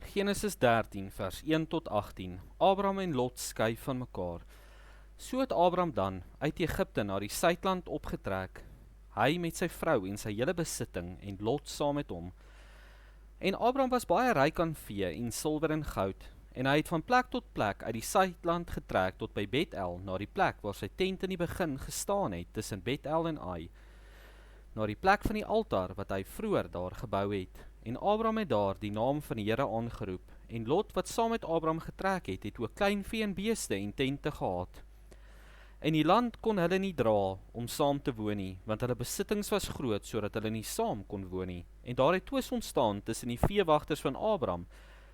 Genesis 13 vers 1 tot 18. Abraham en Lot skei van mekaar. So het Abraham dan uit Egipte na die suidland opgetrek, hy met sy vrou en sy hele besitting en Lot saam met hom. En Abraham was baie ryk aan vee en silwer en goud, en hy het van plek tot plek uit die suidland getrek tot by Bethel, na die plek waar sy tent in die begin gestaan het, tussen Bethel en Ai, na die plek van die altaar wat hy vroeër daar gebou het. En Abraham het daar die naam van die Here aangeroep, en Lot wat saam met Abraham getrek het ook klein vee en beeste en tente gehad. En die land kon hulle nie dra om saam te woon nie, want hulle besittings was groot, sodat hulle nie saam kon woon nie. En daar het twis ontstaan tussen die veewagters van Abraham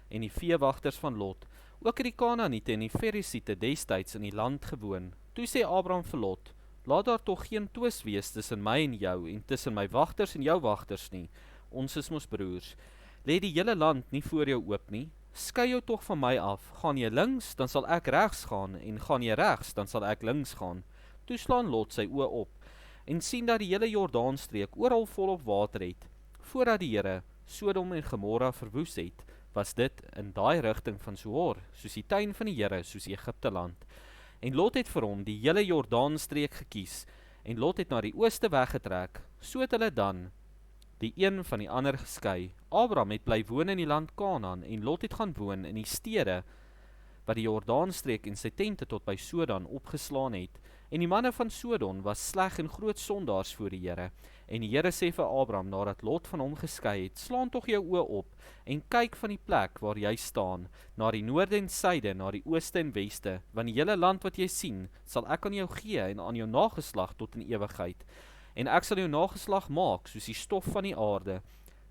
en die veewagters van Lot. Ook het die Kanaaniete en die Ferisiete destyds in die land gewoon. Toe sê Abraham vir Lot: laat daar tog geen twis wees tussen my en jou, en tussen my wagters en jou wagters nie. Ons is mos broers. Lê die hele land nie voor jou oop nie? Skei jou tog van my af. Gaan jy links, dan sal ek regs gaan, en gaan jy regs, dan sal ek links gaan. Toe slaan Lot sy oë op, en sien dat die hele Jordaanstreek oral volop water het. Voordat die Here Sodom en Gomorra verwoes het, was dit in daai rigting van Soar, soos die tuin van die Here, soos Egipte land. En Lot het vir hom die hele Jordaanstreek gekies, en Lot het na die ooste weggetrek, so het hulle dan die een van die ander geskei. Abraham het bly woon in die land Kanaan, en Lot het gaan woon in die stede wat die Jordaanstreek en sy tente tot by Sodan opgeslaan het. En die manne van Sodon was sleg en groot sondaars voor die Here. En die Here sê vir Abraham, nadat Lot van hom geskei het: slaan tog jou oë op, en kyk van die plek waar jy staan, na die noorde en suide, na die ooste en weste, want die hele land wat jy sien, sal ek aan jou gee, en aan jou nageslag tot in ewigheid. En ek sal jou nageslag maak soos die stof van die aarde,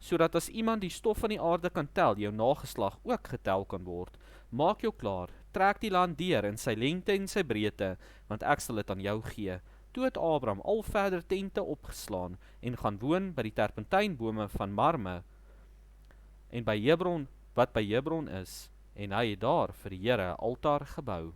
sodat as iemand die stof van die aarde kan tel, jou nageslag ook getel kan word. Maak jou klaar, trek die land deur in sy lengte en sy breedte, want ek sal dit aan jou gee. Toe het Abraham al verder tente opgeslaan, en gaan woon by die terpentynbome van Mamre, en by Hebron, wat by Hebron is, en hy het daar vir die Here altaar gebou.